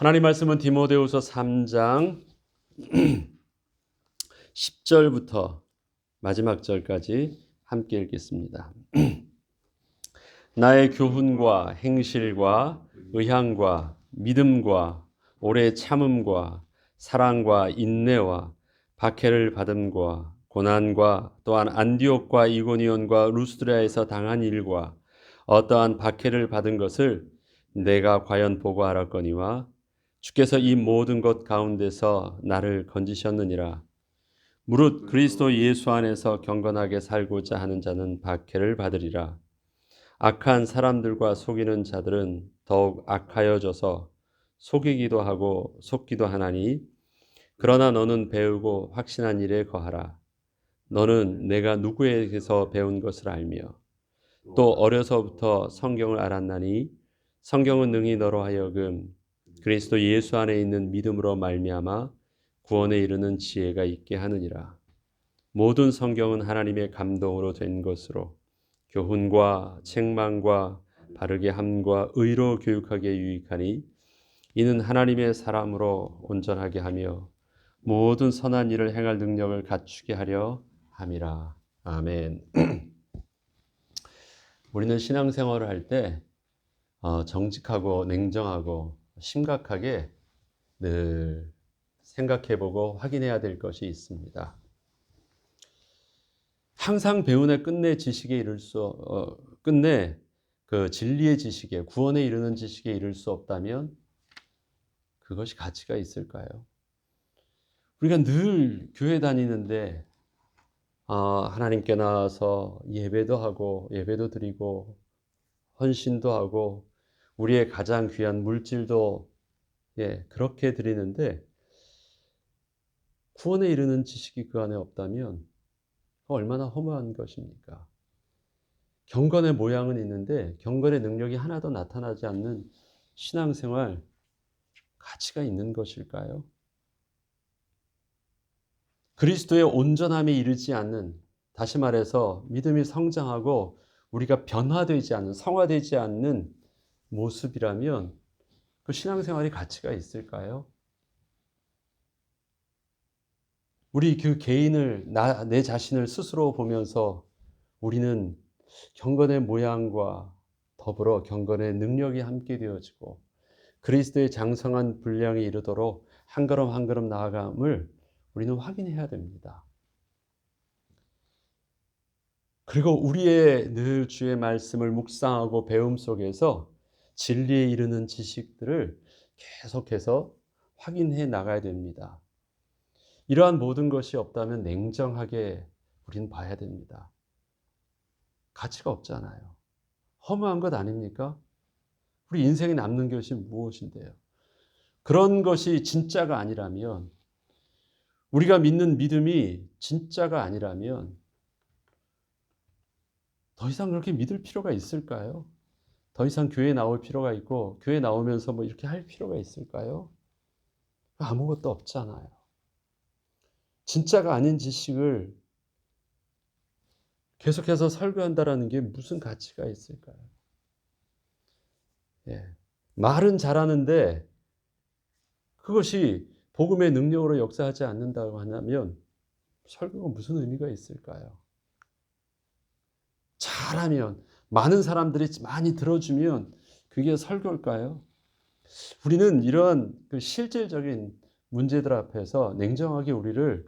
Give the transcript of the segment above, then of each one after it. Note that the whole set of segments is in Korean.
하나님 말씀은 디모데후서 3장 10절부터 마지막 절까지 함께 읽겠습니다. 나의 교훈과 행실과 의향과 믿음과 오래 참음과 사랑과 인내와 박해를 받음과 고난과 또한 안디옥과 이고니온과 루스드라에서 당한 일과 어떠한 박해를 받은 것을 내가 과연 보고 알았거니와 주께서 이 모든 것 가운데서 나를 건지셨느니라. 무릇 그리스도 예수 안에서 경건하게 살고자 하는 자는 박해를 받으리라. 악한 사람들과 속이는 자들은 더욱 악하여져서 속이기도 하고 속기도 하나니, 그러나 너는 배우고 확신한 일에 거하라. 너는 내가 누구에게서 배운 것을 알며 또 어려서부터 성경을 알았나니, 성경은 능히 너로 하여금 그리스도 예수 안에 있는 믿음으로 말미암아 구원에 이르는 지혜가 있게 하느니라. 모든 성경은 하나님의 감동으로 된 것으로 교훈과 책망과 바르게 함과 의로 교육하기에 유익하니, 이는 하나님의 사람으로 온전하게 하며 모든 선한 일을 행할 능력을 갖추게 하려 함이라. 아멘. 우리는 신앙생활을 할 때 정직하고 냉정하고 심각하게 늘 생각해보고 확인해야 될 것이 있습니다. 항상 배운의 끝내 지식에 이를 끝내 그 진리의 지식에, 구원에 이르는 지식에 이를 수 없다면 그것이 가치가 있을까요? 우리가 늘 교회 다니는데 하나님께 나와서 예배도 하고 예배도 드리고 헌신도 하고 우리의 가장 귀한 물질도 그렇게 드리는데, 구원에 이르는 지식이 그 안에 없다면 얼마나 허무한 것입니까? 경건의 모양은 있는데 경건의 능력이 하나도 나타나지 않는 신앙생활, 가치가 있는 것일까요? 그리스도의 온전함에 이르지 않는, 다시 말해서 믿음이 성장하고 우리가 변화되지 않는, 성화되지 않는 모습이라면 그 신앙생활이 가치가 있을까요? 우리 그 개인을, 내 자신을 스스로 보면서 우리는 경건의 모양과 더불어 경건의 능력이 함께 되어지고 그리스도의 장성한 분량에 이르도록 한 걸음 한 걸음 나아감을 우리는 확인해야 됩니다. 그리고 우리의 늘 주의 말씀을 묵상하고 배움 속에서 진리에 이르는 지식들을 계속해서 확인해 나가야 됩니다. 이러한 모든 것이 없다면 냉정하게 우리는 봐야 됩니다. 가치가 없잖아요. 허무한 것 아닙니까? 우리 인생에 남는 것이 무엇인데요? 그런 것이 진짜가 아니라면, 우리가 믿는 믿음이 진짜가 아니라면 더 이상 그렇게 믿을 필요가 있을까요? 더 이상 교회에 나올 필요가 있고 교회 나오면서 뭐 이렇게 할 필요가 있을까요? 아무것도 없잖아요. 진짜가 아닌 지식을 계속해서 설교한다라는 게 무슨 가치가 있을까요? 말은 잘하는데 그것이 복음의 능력으로 역사하지 않는다고 한다면 설교가 무슨 의미가 있을까요? 잘하면, 많은 사람들이 많이 들어주면 그게 설교일까요? 우리는 이러한 그 실질적인 문제들 앞에서 냉정하게 우리를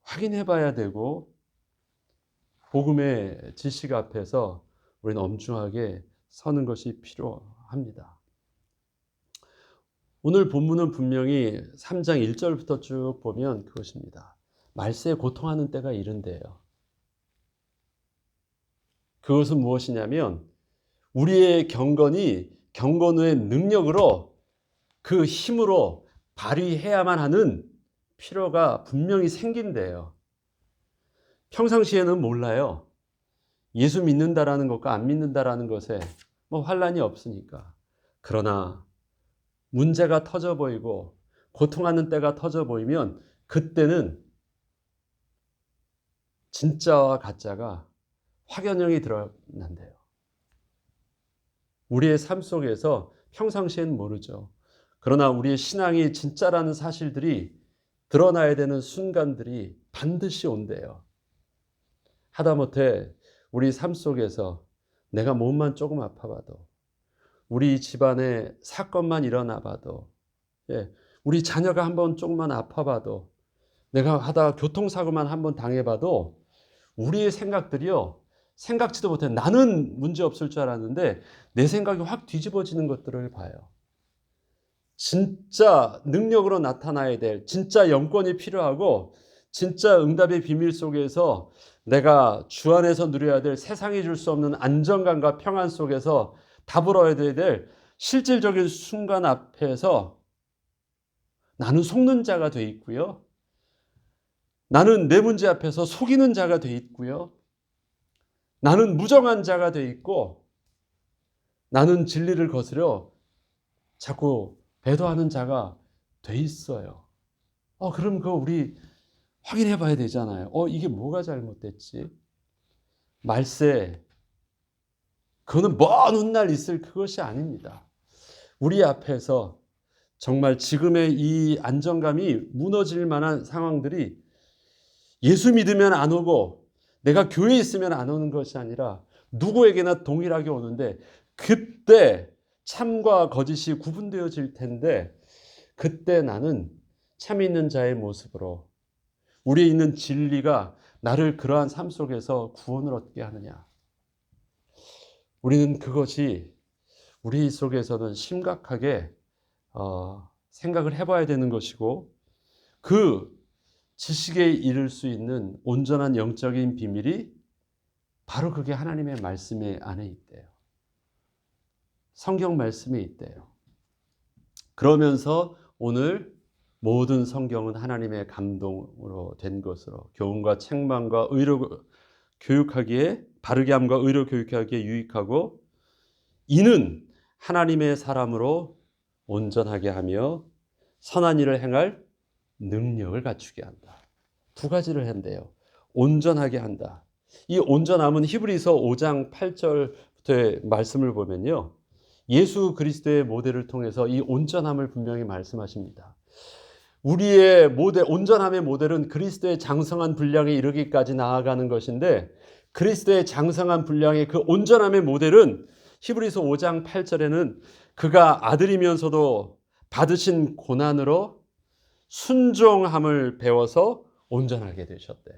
확인해 봐야 되고, 복음의 지식 앞에서 우리는 엄중하게 서는 것이 필요합니다. 오늘 본문은 분명히 3장 1절부터 쭉 보면 그것입니다. 말세에 고통하는 때가 이른데요. 그것은 무엇이냐면 우리의 경건이 경건의 능력으로, 그 힘으로 발휘해야만 하는 필요가 분명히 생긴대요. 평상시에는 몰라요. 예수 믿는다라는 것과 안 믿는다라는 것에 뭐 환란이 없으니까. 그러나 문제가 터져 보이고 고통하는 때가 터져 보이면 그때는 진짜와 가짜가 확연하게 드러난대요. 우리의 삶 속에서 평상시엔 모르죠. 그러나 우리의 신앙이 진짜라는 사실들이 드러나야 되는 순간들이 반드시 온대요. 하다못해 우리 삶 속에서 내가 몸만 조금 아파봐도, 우리 집안에 사건만 일어나 봐도, 우리 자녀가 한번 조금만 아파봐도, 내가 하다가 교통사고만 한번 당해봐도 우리의 생각들이요, 생각지도 못해. 나는 문제 없을 줄 알았는데 내 생각이 확 뒤집어지는 것들을 봐요. 진짜 능력으로 나타나야 될, 진짜 영권이 필요하고, 진짜 응답의 비밀 속에서 내가 주 안에서 누려야 될, 세상이 줄 수 없는 안정감과 평안 속에서 답을 얻어야 될 실질적인 순간 앞에서 나는 속는 자가 돼 있고요. 나는 내 문제 앞에서 속이는 자가 돼 있고요. 나는 무정한 자가 돼 있고, 나는 진리를 거스려 자꾸 배도하는 자가 돼 있어요. 그럼 그거 우리 확인해 봐야 되잖아요. 이게 뭐가 잘못됐지? 말세, 그거는 먼 훗날 있을 그것이 아닙니다. 우리 앞에서 정말 지금의 이 안정감이 무너질 만한 상황들이 예수 믿으면 안 오고 내가 교회에 있으면 안 오는 것이 아니라 누구에게나 동일하게 오는데, 그때 참과 거짓이 구분되어질 텐데, 그때 나는 참 있는 자의 모습으로, 우리에 있는 진리가 나를 그러한 삶 속에서 구원을 얻게 하느냐. 우리는 그것이 우리 속에서는 심각하게 생각을 해봐야 되는 것이고, 그 지식에 이를 수 있는 온전한 영적인 비밀이 바로 그게 하나님의 말씀 안에 있대요. 성경 말씀에 있대요. 그러면서 오늘 모든 성경은 하나님의 감동으로 된 것으로 교훈과 책망과 의로 교육하기에, 바르게 함과 의로 교육하기에 유익하고, 이는 하나님의 사람으로 온전하게 하며 선한 일을 행할 능력을 갖추게 한다. 두 가지를 한대요. 온전하게 한다. 이 온전함은 히브리서 5장 8절부터의 말씀을 보면요, 예수 그리스도의 모델을 통해서 이 온전함을 분명히 말씀하십니다. 우리의 모델, 온전함의 모델은 그리스도의 장성한 분량에 이르기까지 나아가는 것인데, 그리스도의 장성한 분량의 그 온전함의 모델은 히브리서 5장 8절에는 그가 아들이면서도 받으신 고난으로 순종함을 배워서 온전하게 되셨대요.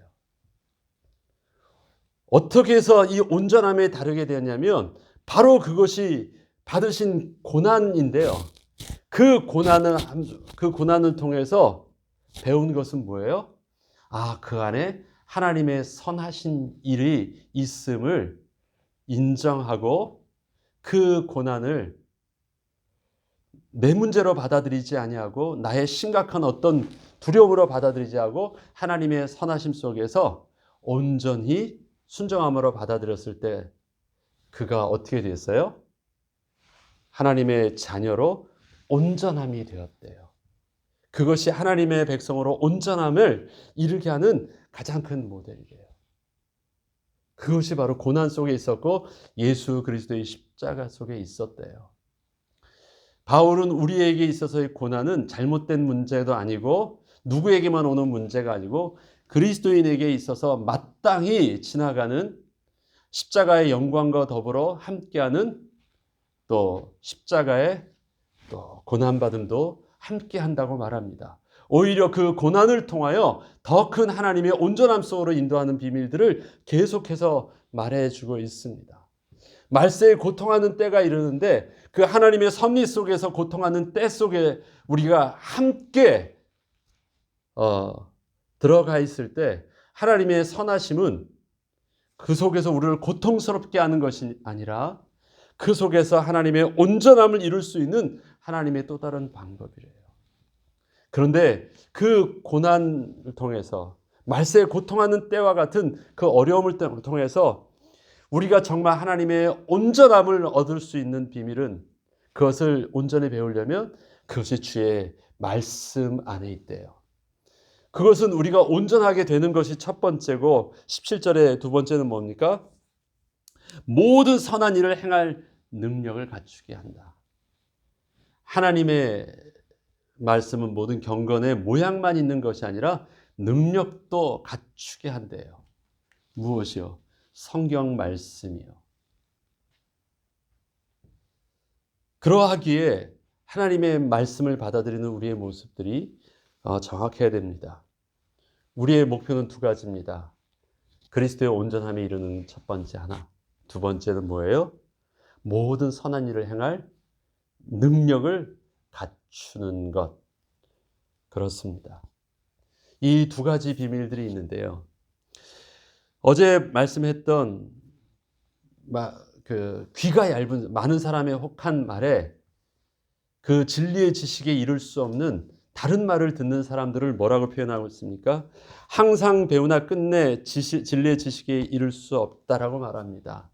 어떻게 해서 이 온전함에 다르게 되었냐면 바로 그것이 받으신 고난인데요. 그 고난을 통해서 배운 것은 뭐예요? 그 안에 하나님의 선하신 일이 있음을 인정하고, 그 고난을 내 문제로 받아들이지 아니하고 나의 심각한 어떤 두려움으로 받아들이지 않고 하나님의 선하심 속에서 온전히 순종함으로 받아들였을 때 그가 어떻게 됐어요? 하나님의 자녀로 온전함이 되었대요. 그것이 하나님의 백성으로 온전함을 이루게 하는 가장 큰 모델이래요. 그것이 바로 고난 속에 있었고 예수 그리스도의 십자가 속에 있었대요. 바울은 우리에게 있어서의 고난은 잘못된 문제도 아니고 누구에게만 오는 문제가 아니고 그리스도인에게 있어서 마땅히 지나가는 십자가의 영광과 더불어 함께하는, 또 십자가의 또 고난받음도 함께한다고 말합니다. 오히려 그 고난을 통하여 더 큰 하나님의 온전함 속으로 인도하는 비밀들을 계속해서 말해주고 있습니다. 말세에 고통하는 때가 이르는데 그 하나님의 섭리 속에서 고통하는 때 속에 우리가 함께 들어가 있을 때 하나님의 선하심은 그 속에서 우리를 고통스럽게 하는 것이 아니라 그 속에서 하나님의 온전함을 이룰 수 있는 하나님의 또 다른 방법이래요. 그런데 그 고난을 통해서, 말세에 고통하는 때와 같은 그 어려움을 통해서 우리가 정말 하나님의 온전함을 얻을 수 있는 비밀은, 그것을 온전히 배우려면 그것이 주의 말씀 안에 있대요. 그것은 우리가 온전하게 되는 것이 첫 번째고, 17절의 두 번째는 뭡니까? 모든 선한 일을 행할 능력을 갖추게 한다. 하나님의 말씀은 모든 경건의 모양만 있는 것이 아니라 능력도 갖추게 한대요. 무엇이요? 성경 말씀이요. 그러하기에 하나님의 말씀을 받아들이는 우리의 모습들이 정확해야 됩니다. 우리의 목표는 두 가지입니다. 그리스도의 온전함에 이르는 첫 번째 하나. 두 번째는 뭐예요? 모든 선한 일을 행할 능력을 갖추는 것. 그렇습니다. 이 두 가지 비밀들이 있는데요. 어제 말씀했던 귀가 얇은 많은 사람의 혹한 말에 그 진리의 지식에 이를 수 없는 다른 말을 듣는 사람들을 뭐라고 표현하고 있습니까? 항상 배우나 끝내 진리의 지식에 이를 수 없다라고 말합니다.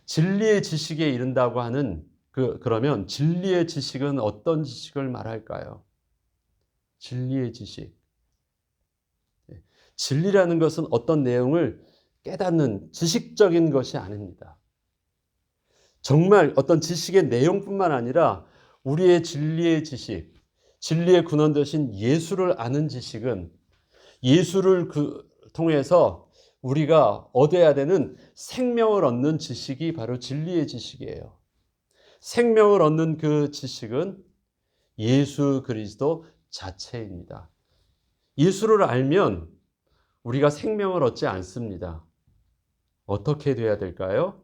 진리의 지식에 이른다고 하는 그러면 진리의 지식은 어떤 지식을 말할까요? 진리의 지식. 진리라는 것은 어떤 내용을 깨닫는 지식적인 것이 아닙니다. 정말 어떤 지식의 내용뿐만 아니라 우리의 진리의 지식, 진리의 근원 되신 예수를 아는 지식은 예수를 통해서 우리가 얻어야 되는 생명을 얻는 지식이 바로 진리의 지식이에요. 생명을 얻는 그 지식은 예수 그리스도 자체입니다. 예수를 알면 우리가 생명을 얻지 않습니다. 어떻게 돼야 될까요?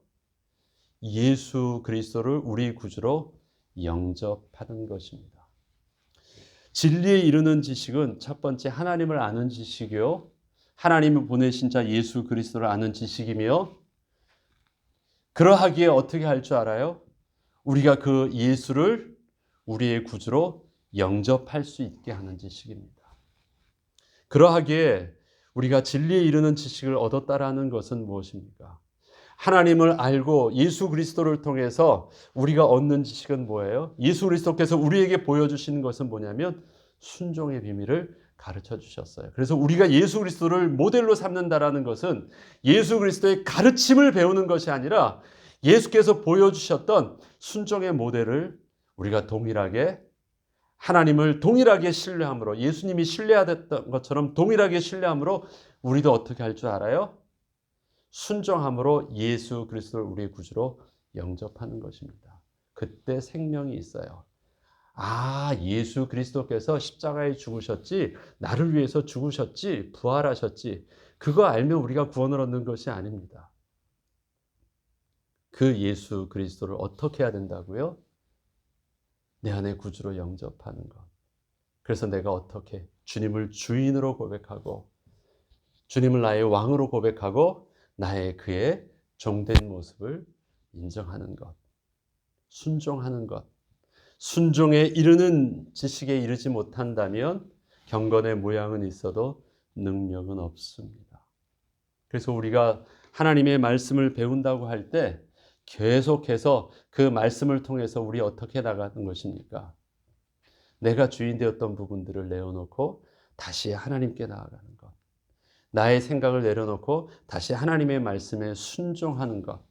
예수 그리스도를 우리 구주로 영접하는 것입니다. 진리에 이르는 지식은 첫 번째 하나님을 아는 지식이요. 하나님을 보내신 자 예수 그리스도를 아는 지식이며, 그러하기에 어떻게 할 줄 알아요? 우리가 그 예수를 우리의 구주로 영접할 수 있게 하는 지식입니다. 그러하기에 우리가 진리에 이르는 지식을 얻었다라는 것은 무엇입니까? 하나님을 알고 예수 그리스도를 통해서 우리가 얻는 지식은 뭐예요? 예수 그리스도께서 우리에게 보여주시는 것은 뭐냐면 순종의 비밀을 가르쳐 주셨어요. 그래서 우리가 예수 그리스도를 모델로 삼는다라는 것은 예수 그리스도의 가르침을 배우는 것이 아니라 예수께서 보여주셨던 순종의 모델을 우리가 동일하게, 하나님을 동일하게 신뢰함으로, 예수님이 신뢰하셨던 것처럼 동일하게 신뢰함으로 우리도 어떻게 할 줄 알아요? 순종함으로 예수 그리스도를 우리의 구주로 영접하는 것입니다. 그때 생명이 있어요. 아, 예수 그리스도께서 십자가에 죽으셨지, 나를 위해서 죽으셨지, 부활하셨지. 그거 알면 우리가 구원을 얻는 것이 아닙니다. 그 예수 그리스도를 어떻게 해야 된다고요? 내 안에 구주로 영접하는 것. 그래서 내가 어떻게 주님을 주인으로 고백하고, 주님을 나의 왕으로 고백하고, 나의 그의 종된 모습을 인정하는 것, 순종하는 것. 순종에 이르는 지식에 이르지 못한다면 경건의 모양은 있어도 능력은 없습니다. 그래서 우리가 하나님의 말씀을 배운다고 할 때 계속해서 그 말씀을 통해서 우리 어떻게 나가는 것입니까? 내가 주인 되었던 부분들을 내어놓고 다시 하나님께 나아가는 것. 나의 생각을 내려놓고 다시 하나님의 말씀에 순종하는 것.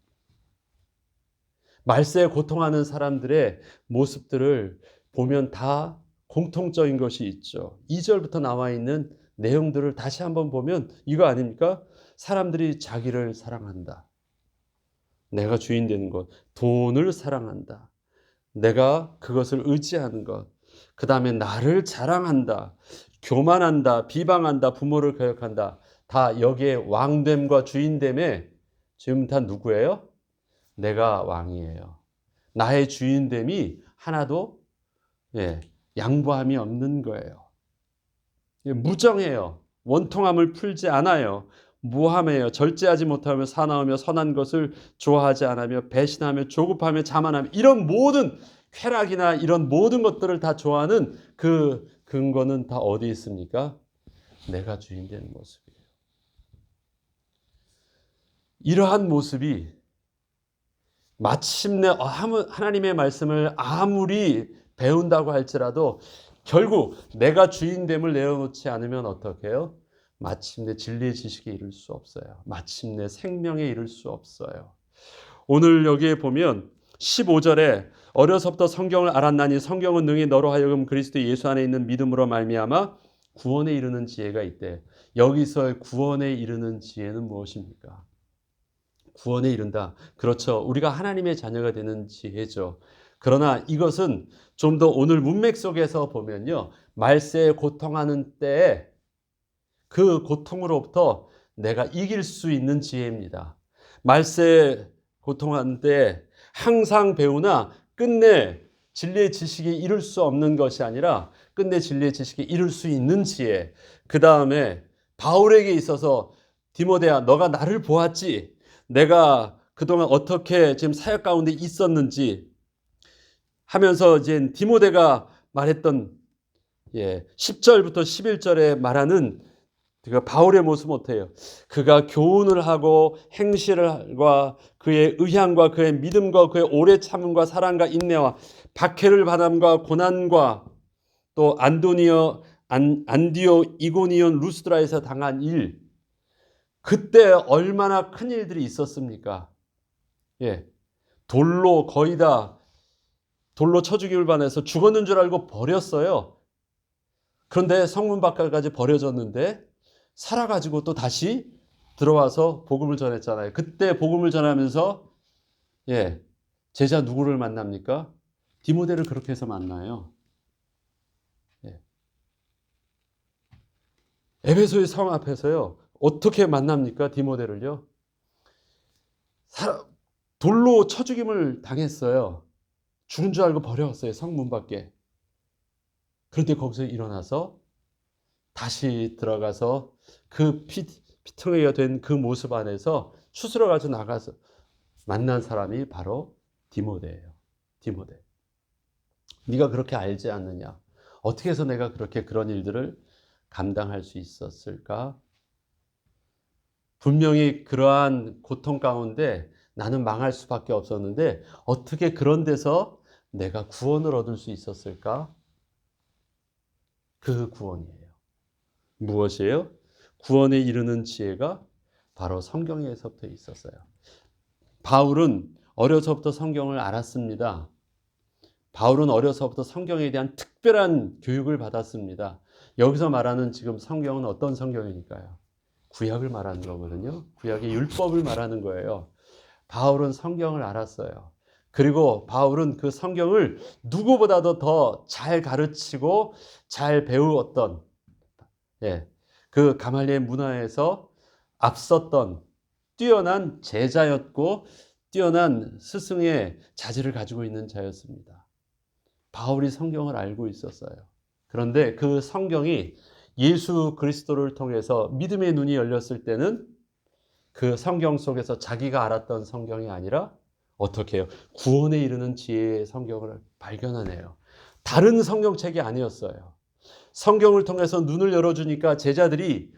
말세에 고통하는 사람들의 모습들을 보면 다 공통적인 것이 있죠. 2절부터 나와 있는 내용들을 다시 한번 보면 이거 아닙니까? 사람들이 자기를 사랑한다. 내가 주인 되는 것. 돈을 사랑한다. 내가 그것을 의지하는 것. 그 다음에 나를 자랑한다. 교만한다. 비방한다. 부모를 거역한다. 다 여기에 왕됨과 주인됨에 지금 다 누구예요? 내가 왕이에요. 나의 주인됨이 하나도 양보함이 없는 거예요. 무정해요. 원통함을 풀지 않아요. 무함해요. 절제하지 못하며 사나우며 선한 것을 좋아하지 않으며 배신하며 조급하며 자만하며, 이런 모든 쾌락이나 이런 모든 것들을 다 좋아하는 그 근거는 다 어디 있습니까? 내가 주인 되는 모습이에요. 이러한 모습이 마침내 하나님의 말씀을 아무리 배운다고 할지라도 결국 내가 주인됨을 내어놓지 않으면 어떻게 해요? 마침내 진리의 지식에 이를 수 없어요. 마침내 생명에 이를 수 없어요. 오늘 여기에 보면 15절에 어려서부터 성경을 알았나니 성경은 능히 너로 하여금 그리스도 예수 안에 있는 믿음으로 말미암아 구원에 이르는 지혜가 있대. 여기서의 구원에 이르는 지혜는 무엇입니까? 구원에 이른다. 그렇죠. 우리가 하나님의 자녀가 되는 지혜죠. 그러나 이것은 좀 더 오늘 문맥 속에서 보면요. 말세에 고통하는 때에 그 고통으로부터 내가 이길 수 있는 지혜입니다. 말세에 고통하는 때 항상 배우나 끝내 진리의 지식이 이룰 수 없는 것이 아니라 끝내 진리의 지식이 이룰 수 있는 지혜. 그 다음에 바울에게 있어서 디모데야, 너가 나를 보았지? 내가 그동안 어떻게 지금 사역 가운데 있었는지 하면서 이제 디모데가 말했던 10절부터 11절에 말하는 그 바울의 모습은 어때요? 그가 교훈을 하고 행실과 그의 의향과 그의 믿음과 그의 오래 참음과 사랑과 인내와 박해를 받음과 고난과 또 안디오 이고니온 루스드라에서 당한 일, 그때 얼마나 큰 일들이 있었습니까? 돌로 거의 다 돌로 쳐 죽임을 받아서 죽었는 줄 알고 버렸어요. 그런데 성문 밖까지 버려졌는데 살아가지고 또 다시 들어와서 복음을 전했잖아요. 그때 복음을 전하면서 제자 누구를 만납니까? 디모데를 그렇게 해서 만나요. 에베소의 성 앞에서요. 어떻게 만납니까? 디모데를요. 돌로 쳐 죽임을 당했어요. 죽은 줄 알고 버려왔어요. 성문 밖에. 그런데 거기서 일어나서 다시 들어가서 그 피퉁이가 된 그 모습 안에서 추스러 가지고 나가서 만난 사람이 바로 디모데예요. 디모데. 네가 그렇게 알지 않느냐? 어떻게 해서 내가 그렇게 그런 일들을 감당할 수 있었을까? 분명히 그러한 고통 가운데 나는 망할 수밖에 없었는데 어떻게 그런 데서 내가 구원을 얻을 수 있었을까? 그 구원이에요. 무엇이에요? 구원에 이르는 지혜가 바로 성경에서부터 있었어요. 바울은 어려서부터 성경을 알았습니다. 바울은 어려서부터 성경에 대한 특별한 교육을 받았습니다. 여기서 말하는 지금 성경은 어떤 성경이니까요? 구약을 말하는 거거든요. 구약의 율법을 말하는 거예요. 바울은 성경을 알았어요. 그리고 바울은 그 성경을 누구보다도 더 잘 가르치고 잘 배우었던 그 가말리엘 문화에서 앞섰던 뛰어난 제자였고 뛰어난 스승의 자질을 가지고 있는 자였습니다. 바울이 성경을 알고 있었어요. 그런데 그 성경이 예수 그리스도를 통해서 믿음의 눈이 열렸을 때는 그 성경 속에서 자기가 알았던 성경이 아니라 어떻게 해요? 구원에 이르는 지혜의 성경을 발견하네요. 다른 성경책이 아니었어요. 성경을 통해서 눈을 열어주니까 제자들이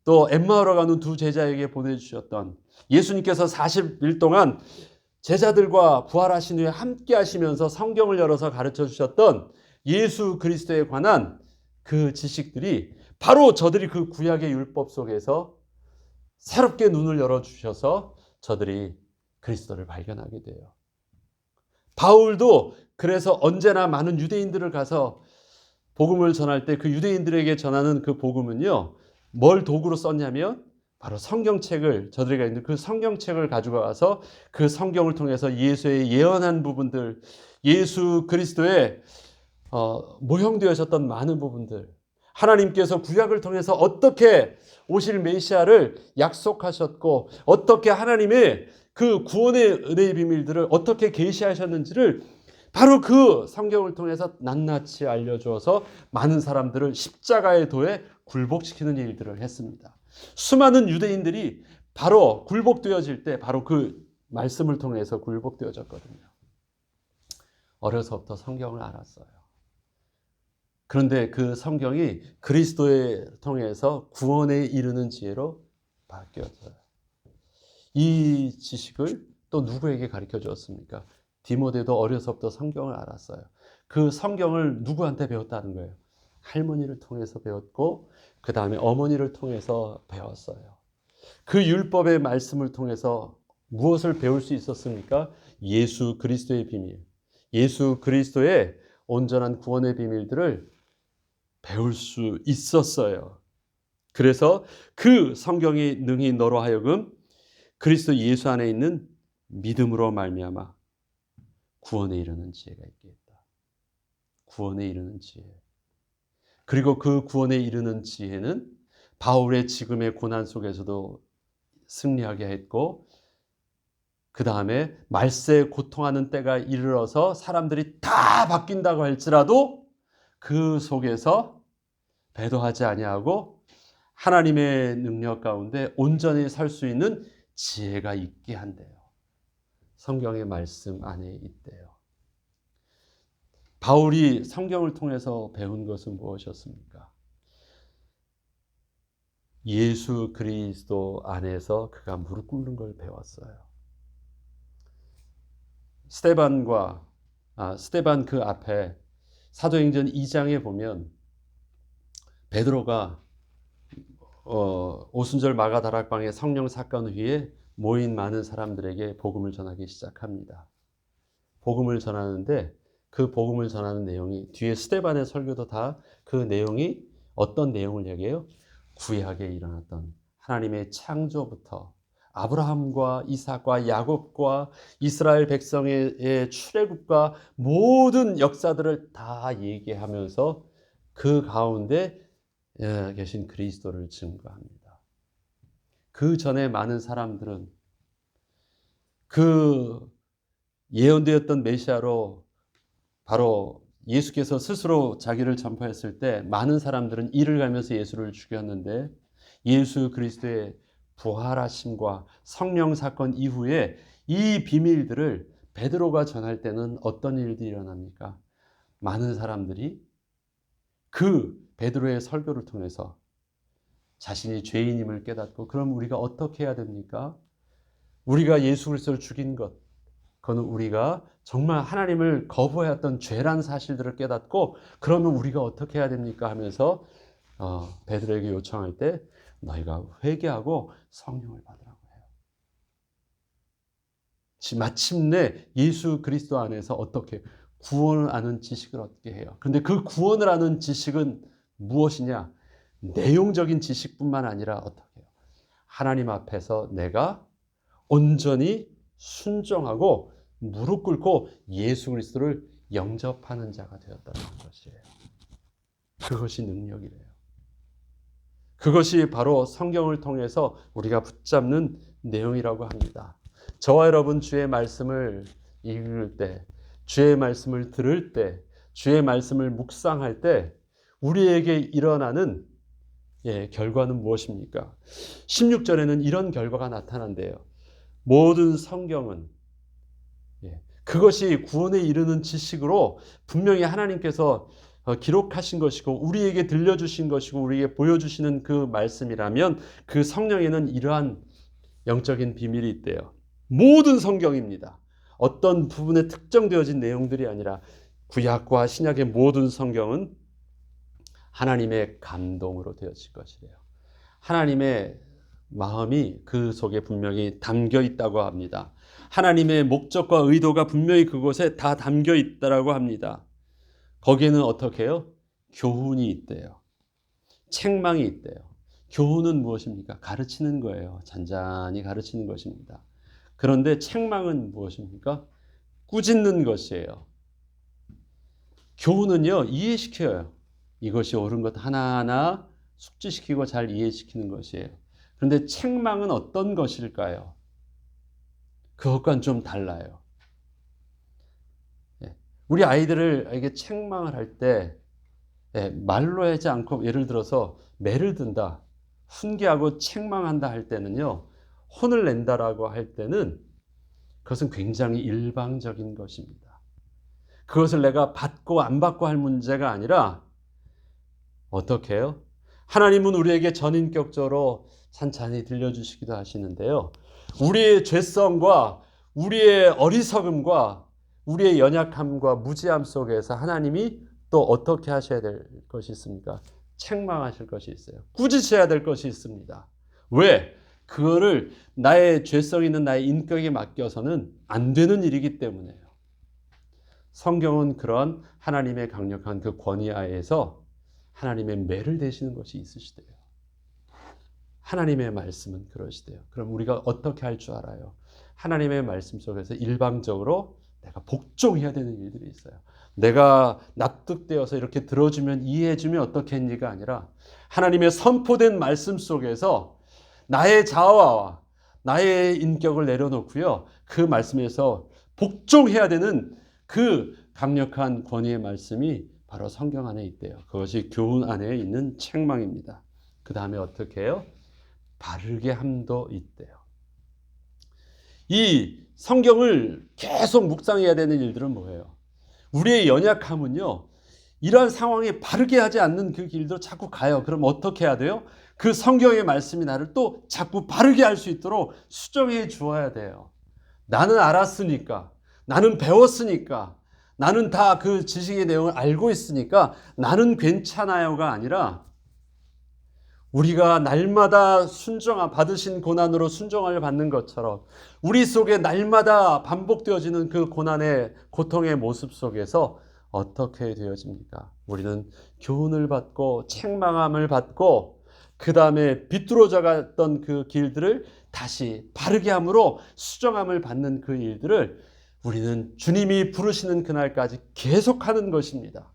또 엠마오로 가는 두 제자에게 보내주셨던 예수님께서 40일 동안 제자들과 부활하신 후에 함께 하시면서 성경을 열어서 가르쳐 주셨던 예수 그리스도에 관한 그 지식들이 바로 저들이 그 구약의 율법 속에서 새롭게 눈을 열어주셔서 저들이 그리스도를 발견하게 돼요. 바울도 그래서 언제나 많은 유대인들을 가서 복음을 전할 때 그 유대인들에게 전하는 그 복음은요, 뭘 도구로 썼냐면 바로 성경책을, 저들에게 있는 그 성경책을 가지고 와서 그 성경을 통해서 예수의 예언한 부분들, 예수 그리스도의 모형되어졌던 많은 부분들, 하나님께서 구약을 통해서 어떻게 오실 메시아를 약속하셨고 어떻게 하나님의 그 구원의 은혜의 비밀들을 어떻게 계시하셨는지를 바로 그 성경을 통해서 낱낱이 알려주어서 많은 사람들을 십자가의 도에 굴복시키는 일들을 했습니다. 수많은 유대인들이 바로 굴복되어질 때 바로 그 말씀을 통해서 굴복되어졌거든요. 어려서부터 성경을 알았어요. 그런데 그 성경이 그리스도에 통해서 구원에 이르는 지혜로 바뀌었어요. 이 지식을 또 누구에게 가르쳐 주었습니까? 디모데도 어려서부터 성경을 알았어요. 그 성경을 누구한테 배웠다는 거예요? 할머니를 통해서 배웠고 그 다음에 어머니를 통해서 배웠어요. 그 율법의 말씀을 통해서 무엇을 배울 수 있었습니까? 예수 그리스도의 비밀, 예수 그리스도의 온전한 구원의 비밀들을 배울 수 있었어요. 그래서 그 성경이 능히 너로 하여금 그리스도 예수 안에 있는 믿음으로 말미암아 구원에 이르는 지혜가 있게 했다. 구원에 이르는 지혜. 그리고 그 구원에 이르는 지혜는 바울의 지금의 고난 속에서도 승리하게 했고, 그 다음에 말세에 고통하는 때가 이르러서 사람들이 다 바뀐다고 할지라도 그 속에서 배도하지 아니하고 하나님의 능력 가운데 온전히 살 수 있는 지혜가 있게 한대요. 성경의 말씀 안에 있대요. 바울이 성경을 통해서 배운 것은 무엇이었습니까? 예수 그리스도 안에서 그가 무릎 꿇는 걸 배웠어요. 스데반 그 앞에 사도행전 2장에 보면 베드로가 오순절 마가다락방의 성령 사건 후에 모인 많은 사람들에게 복음을 전하기 시작합니다. 복음을 전하는데 그 복음을 전하는 내용이 뒤에 스데반의 설교도 다 그 내용이 어떤 내용을 얘기해요? 구약에 일어났던 하나님의 창조부터 아브라함과 이삭과 야곱과 이스라엘 백성의 출애굽과 모든 역사들을 다 얘기하면서 그 가운데 계신 그리스도를 증거합니다. 그 전에 많은 사람들은 그 예언되었던 메시아로 바로 예수께서 스스로 자기를 전파했을 때 많은 사람들은 이를 가면서 예수를 죽였는데, 예수 그리스도의 부활하심과 성령 사건 이후에 이 비밀들을 베드로가 전할 때는 어떤 일들이 일어납니까? 많은 사람들이 그 베드로의 설교를 통해서 자신이 죄인임을 깨닫고, 그럼 우리가 어떻게 해야 됩니까? 우리가 예수 그리스도를 죽인 것, 그거는 우리가 정말 하나님을 거부해왔던 죄란 사실들을 깨닫고, 그러면 우리가 어떻게 해야 됩니까? 하면서 베드로에게 요청할 때 너희가 회개하고 성령을 받으라고 해요. 마침내 예수 그리스도 안에서 어떻게 구원을 아는 지식을 얻게 해요. 그런데 그 구원을 아는 지식은 무엇이냐? 내용적인 지식뿐만 아니라 어떻게 해요? 하나님 앞에서 내가 온전히 순종하고 무릎 꿇고 예수 그리스도를 영접하는 자가 되었다는 것이에요. 그것이 능력이래요. 그것이 바로 성경을 통해서 우리가 붙잡는 내용이라고 합니다. 저와 여러분 주의 말씀을 읽을 때, 주의 말씀을 들을 때, 주의 말씀을 묵상할 때 우리에게 일어나는 결과는 무엇입니까? 16절에는 이런 결과가 나타난대요. 모든 성경은 그것이 구원에 이르는 지식으로 분명히 하나님께서 기록하신 것이고 우리에게 들려주신 것이고 우리에게 보여주시는 그 말씀이라면 그 성령에는 이러한 영적인 비밀이 있대요. 모든 성경입니다. 어떤 부분에 특정되어진 내용들이 아니라 구약과 신약의 모든 성경은 하나님의 감동으로 되어질 것이래요. 하나님의 마음이 그 속에 분명히 담겨 있다고 합니다. 하나님의 목적과 의도가 분명히 그곳에 다 담겨 있다고 합니다. 거기에는 어떻게 해요? 교훈이 있대요. 책망이 있대요. 교훈은 무엇입니까? 가르치는 거예요. 잔잔히 가르치는 것입니다. 그런데 책망은 무엇입니까? 꾸짖는 것이에요. 교훈은요, 이해시켜요. 이것이 옳은 것 하나하나 숙지시키고 잘 이해시키는 것이에요. 그런데 책망은 어떤 것일까요? 그것과는 좀 달라요. 우리 아이들에게 책망을 할 때 말로 하지 않고, 예를 들어서 매를 든다, 훈계하고 책망한다 할 때는요, 혼을 낸다라고 할 때는 그것은 굉장히 일방적인 것입니다. 그것을 내가 받고 안 받고 할 문제가 아니라 어떻게 해요? 하나님은 우리에게 전인격적으로 찬찬히 들려주시기도 하시는데요. 우리의 죄성과 우리의 어리석음과 우리의 연약함과 무지함 속에서 하나님이 또 어떻게 하셔야 될 것이 있습니까? 책망하실 것이 있어요. 꾸짖으셔야 될 것이 있습니다. 왜? 그거를 나의 죄성 있는 나의 인격에 맡겨서는 안 되는 일이기 때문에요. 성경은 그런 하나님의 강력한 그 권위하에서 하나님의 매를 대시는 것이 있으시대요. 하나님의 말씀은 그러시대요. 그럼 우리가 어떻게 할 줄 알아요? 하나님의 말씀 속에서 일방적으로 내가 복종해야 되는 일들이 있어요. 내가 납득되어서 이렇게 들어주면 이해해주면 어떻겠니가 아니라 하나님의 선포된 말씀 속에서 나의 자아와 나의 인격을 내려놓고요. 그 말씀에서 복종해야 되는 그 강력한 권위의 말씀이 바로 성경 안에 있대요. 그것이 교훈 안에 있는 책망입니다. 그 다음에 어떻게 해요? 바르게 함도 있대요. 이 성경을 계속 묵상해야 되는 일들은 뭐예요? 우리의 연약함은요, 이러한 상황에 바르게 하지 않는 그 길도 자꾸 가요. 그럼 어떻게 해야 돼요? 그 성경의 말씀이 나를 또 자꾸 바르게 할 수 있도록 수정해 주어야 돼요. 나는 알았으니까, 나는 배웠으니까, 나는 다 그 지식의 내용을 알고 있으니까 나는 괜찮아요가 아니라 우리가 날마다 받으신 고난으로 순종을 받는 것처럼 우리 속에 날마다 반복되어지는 그 고난의 고통의 모습 속에서 어떻게 되어집니까? 우리는 교훈을 받고 책망함을 받고 그 다음에 비뚤어져 갔던 그 길들을 다시 바르게 함으로 수정함을 받는 그 일들을 우리는 주님이 부르시는 그날까지 계속하는 것입니다.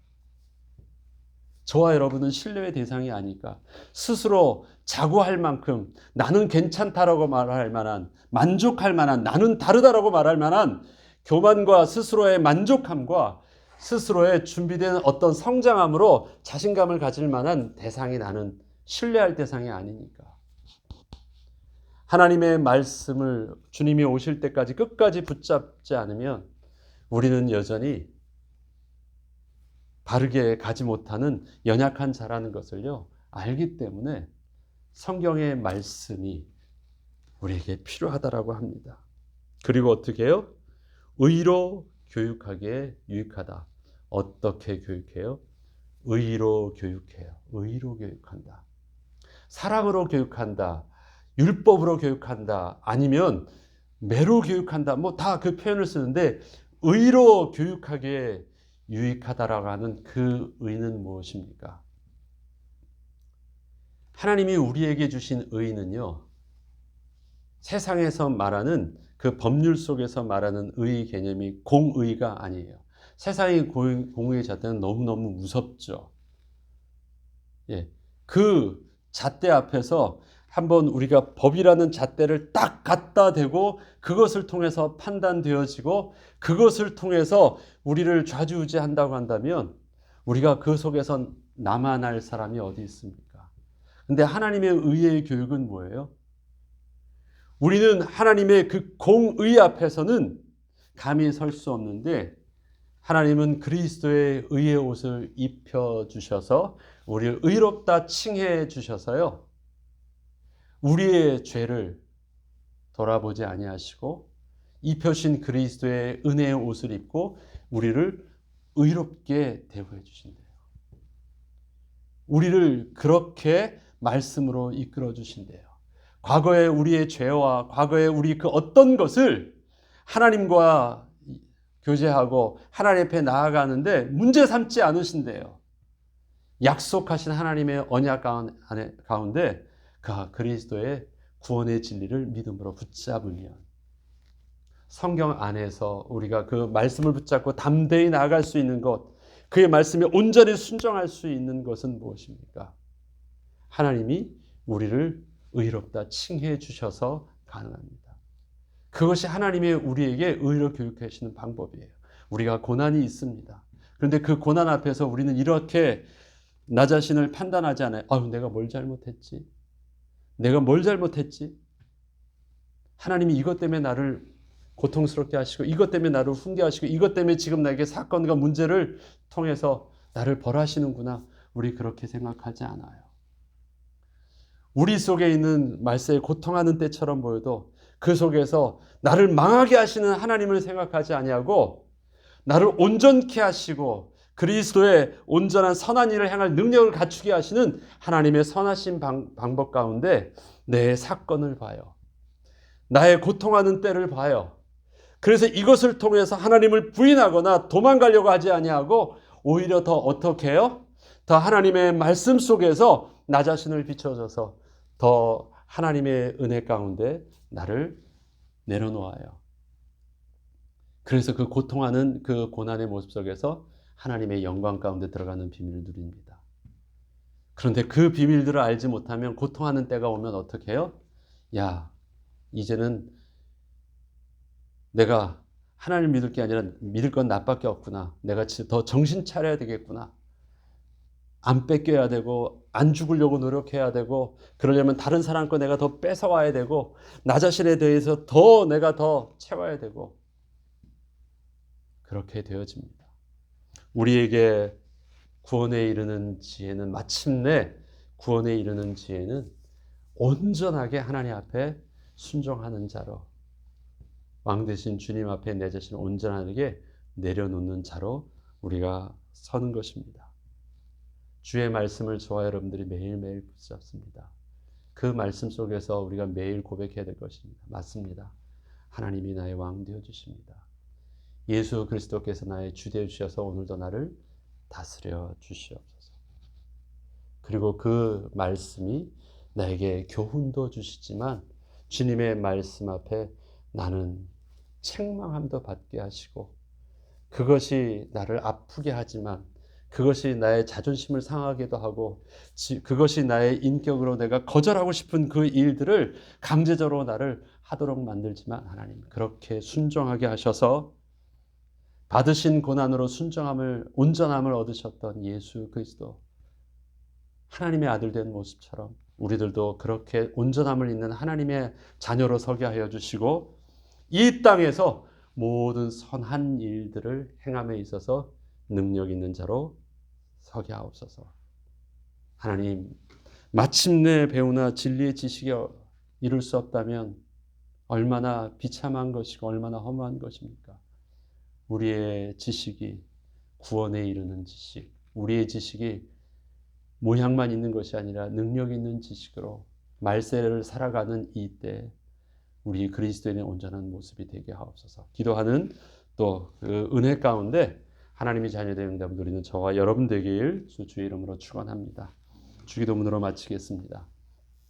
저와 여러분은 신뢰의 대상이 아닐까. 스스로 자고할 만큼 나는 괜찮다라고 말할 만한, 만족할 만한, 나는 다르다라고 말할 만한 교만과 스스로의 만족함과 스스로의 준비된 어떤 성장함으로 자신감을 가질 만한 대상이 나는 신뢰할 대상이 아니니까. 하나님의 말씀을 주님이 오실 때까지 끝까지 붙잡지 않으면 우리는 여전히 바르게 가지 못하는 연약한 자라는 것을요 알기 때문에 성경의 말씀이 우리에게 필요하다라고 합니다. 그리고 어떻게 해요? 의로 교육하기에 유익하다. 어떻게 교육해요? 의로 교육해요. 의로 교육한다. 사랑으로 교육한다. 율법으로 교육한다. 아니면 매로 교육한다. 뭐 다 그 표현을 쓰는데 의로 교육하기에 유익하다라고 하는 그 의는 무엇입니까? 하나님이 우리에게 주신 의는요, 세상에서 말하는 그 법률 속에서 말하는 의 개념이 공의가 아니에요. 세상의 공의의 잣대는 너무너무 무섭죠. 예, 그 잣대 앞에서 한번 우리가 법이라는 잣대를 딱 갖다 대고 그것을 통해서 판단되어지고 그것을 통해서 우리를 좌지우지한다고 한다면 우리가 그 속에서 남아날 사람이 어디 있습니까? 근데 하나님의 의의 교육은 뭐예요? 우리는 하나님의 그 공의 앞에서는 감히 설 수 없는데 하나님은 그리스도의 의의 옷을 입혀주셔서 우리를 의롭다 칭해 주셔서요. 우리의 죄를 돌아보지 아니하시고 입혀신 그리스도의 은혜의 옷을 입고 우리를 의롭게 대우해 주신대요. 우리를 그렇게 말씀으로 이끌어 주신대요. 과거에 우리의 죄와 과거에 우리 그 어떤 것을 하나님과 교제하고 하나님 앞에 나아가는데 문제 삼지 않으신대요. 약속하신 하나님의 언약 가운데 그 그리스도의 구원의 진리를 믿음으로 붙잡으면 성경 안에서 우리가 그 말씀을 붙잡고 담대히 나아갈 수 있는 것, 그의 말씀에 온전히 순종할 수 있는 것은 무엇입니까? 하나님이 우리를 의롭다 칭해 주셔서 가능합니다. 그것이 하나님의 우리에게 의로 교육하시는 방법이에요. 우리가 고난이 있습니다. 그런데 그 고난 앞에서 우리는 이렇게 나 자신을 판단하지 않아요. 내가 뭘 잘못했지? 내가 뭘 잘못했지? 하나님이 이것 때문에 나를 고통스럽게 하시고 이것 때문에 나를 훈계하시고 이것 때문에 지금 나에게 사건과 문제를 통해서 나를 벌하시는구나. 우리 그렇게 생각하지 않아요. 우리 속에 있는 말세에 고통하는 때처럼 보여도 그 속에서 나를 망하게 하시는 하나님을 생각하지 아니하고 나를 온전케 하시고 그리스도의 온전한 선한 일을 행할 능력을 갖추게 하시는 하나님의 선하신 방법 가운데 내 사건을 봐요. 나의 고통하는 때를 봐요. 그래서 이것을 통해서 하나님을 부인하거나 도망가려고 하지 아니하고 오히려 더 어떻게 해요? 더 하나님의 말씀 속에서 나 자신을 비춰줘서 더 하나님의 은혜 가운데 나를 내려놓아요. 그래서 그 고통하는 그 고난의 모습 속에서 하나님의 영광 가운데 들어가는 비밀을 누립니다. 그런데 그 비밀들을 알지 못하면 고통하는 때가 오면 어떻게 해요? 야, 이제는 내가 하나님을 믿을 게 아니라 믿을 건 나밖에 없구나. 내가 더 정신 차려야 되겠구나. 안 뺏겨야 되고 안 죽으려고 노력해야 되고 그러려면 다른 사람 거 내가 더 뺏어와야 되고 나 자신에 대해서 더 내가 더 채워야 되고 그렇게 되어집니다. 우리에게 구원에 이르는 지혜는 마침내 구원에 이르는 지혜는 온전하게 하나님 앞에 순종하는 자로 왕 대신 주님 앞에 내 자신을 온전하게 내려놓는 자로 우리가 서는 것입니다. 주의 말씀을 저와 여러분들이 매일매일 붙잡습니다. 그 말씀 속에서 우리가 매일 고백해야 될 것입니다. 맞습니다. 하나님이 나의 왕 되어주십니다. 예수 그리스도께서 나의 주 되어주셔서 오늘도 나를 다스려 주시옵소서. 그리고 그 말씀이 나에게 교훈도 주시지만 주님의 말씀 앞에 나는 책망함도 받게 하시고 그것이 나를 아프게 하지만 그것이 나의 자존심을 상하게도 하고 그것이 나의 인격으로 내가 거절하고 싶은 그 일들을 강제적으로 나를 하도록 만들지만 하나님 그렇게 순종하게 하셔서 받으신 고난으로 순종함을 온전함을 얻으셨던 예수 그리스도 하나님의 아들 된 모습처럼 우리들도 그렇게 온전함을 잇는 하나님의 자녀로 서게 하여 주시고 이 땅에서 모든 선한 일들을 행함에 있어서 능력 있는 자로 서게 하옵소서. 하나님 마침내 배우나 진리의 지식에 이룰 수 없다면 얼마나 비참한 것이고 얼마나 허무한 것입니까? 우리의 지식이 구원에 이르는 지식, 우리의 지식이 모양만 있는 것이 아니라 능력 있는 지식으로 말세를 살아가는 이때 우리 그리스도인의 온전한 모습이 되게 하옵소서. 기도하는 또 그 은혜 가운데 하나님의 자녀된 응답을 누리는 저와 여러분 되길 주의 이름으로 축원합니다. 주기도문으로 마치겠습니다.